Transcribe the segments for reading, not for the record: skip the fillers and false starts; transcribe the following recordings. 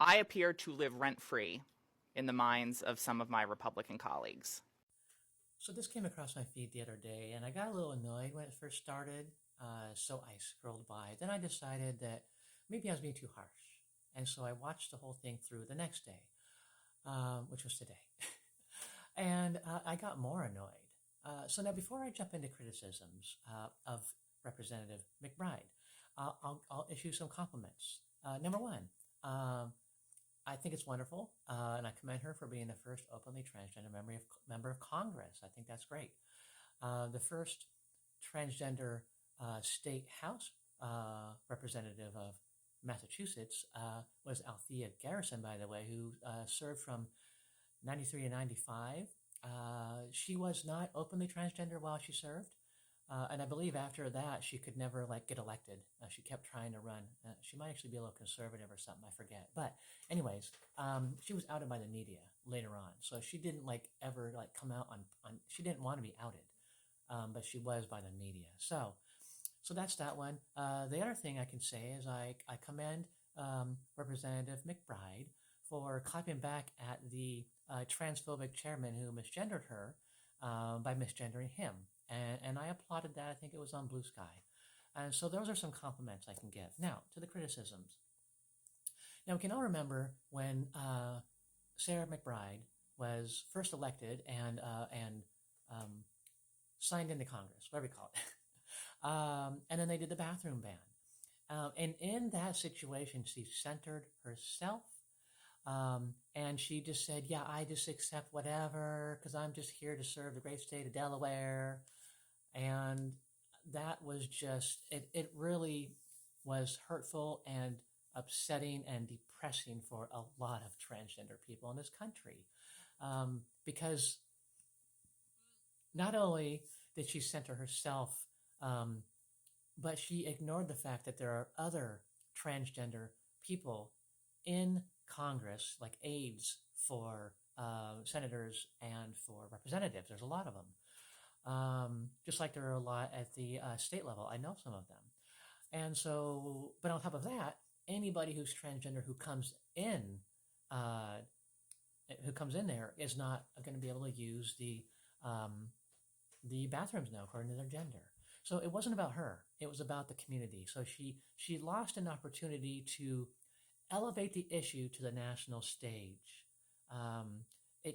I appear to live rent-free in the minds of some of my Republican colleagues. So this came across my feed the other day, and I got a little annoyed when it first started. So I scrolled by. Then I decided that maybe I was being too harsh, and so I watched the whole thing through the next day, which was today, and I got more annoyed. So now, before I jump into criticisms of Representative McBride, I'll issue some compliments. Number one. I think it's wonderful, and I commend her for being the first openly transgender member of Congress. I think that's great. The first transgender state house representative of Massachusetts was Althea Garrison, by the way, who served from 93 to 95. She was not openly transgender while she served. And I believe after that, she could never get elected. She kept trying to run. She might actually be a little conservative or something. I forget. But anyways, she was outed by the media later on. So she didn't ever come out on, she didn't want to be outed. But she was by the media. So that's that one. The other thing I can say is I commend Representative McBride for clapping back at the transphobic chairman who misgendered her by misgendering him. And I applauded that. I think it was on Blue Sky. And so those are some compliments I can give. Now, to the criticisms. Now, we can all remember when Sarah McBride was first elected and signed into Congress, whatever you call it. And then they did the bathroom ban. And in that situation, she centered herself. And she just said, yeah, I just accept whatever because I'm just here to serve the great state of Delaware. And that was just, it really was hurtful and upsetting and depressing for a lot of transgender people in this country. Because not only did she center herself, but she ignored the fact that there are other transgender people in Congress, like aides for senators and for representatives. There's a lot of them. Just like there are a lot at the state level. I know some of them. And so, but on top of that, anybody who's transgender who comes in there is not going to be able to use the bathrooms now according to their gender. So it wasn't about her. It was about the community. So she lost an opportunity to elevate the issue to the national stage.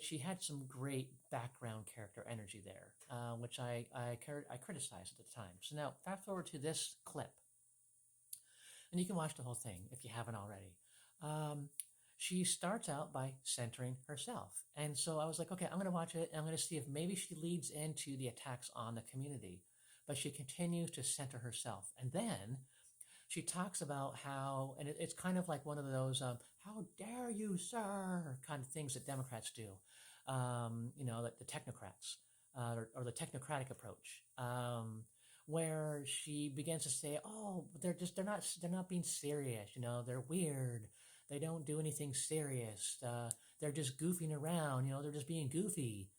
She had some great background character energy there, which I criticized at the time. So now, fast forward to this clip. And you can watch the whole thing if you haven't already. She starts out by centering herself. And so I was like, okay, I'm going to watch it, and I'm going to see if maybe she leads into the attacks on the community. But she continues to center herself. And then she talks about how, and it's kind of like one of those, how dare you, sir, kind of things that Democrats do, the technocrats, or the technocratic approach, where she begins to say, oh, they're not being serious, they're weird, they don't do anything serious, they're just goofing around, they're just being goofy.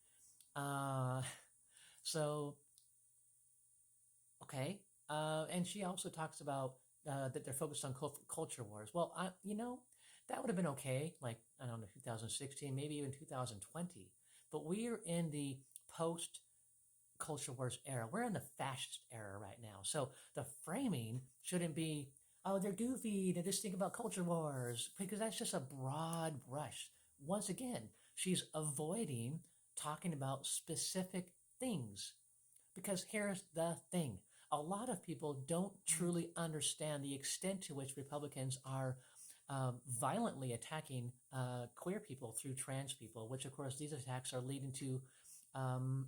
So, okay. And she also talks about that they're focused on culture wars. Well, that would have been okay, I don't know, 2016, maybe even 2020. But we're in the post-culture wars era. We're in the fascist era right now. So the framing shouldn't be, oh, they're goofy, they just think about culture wars, because that's just a broad brush. Once again, she's avoiding talking about specific things. Because here's the thing. A lot of people don't truly understand the extent to which Republicans are violently attacking queer people through trans people, which, of course, these attacks are leading to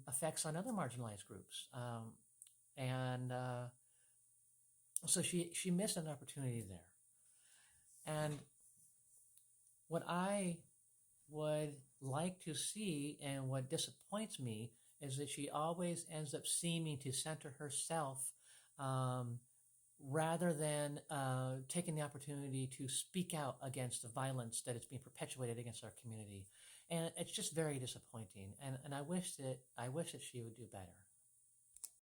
effects on other marginalized groups. So she missed an opportunity there. And what I would like to see, and what disappoints me, is that she always ends up seeming to center herself rather than taking the opportunity to speak out against the violence that is being perpetuated against our community. And it's just very disappointing. And I wish that she would do better.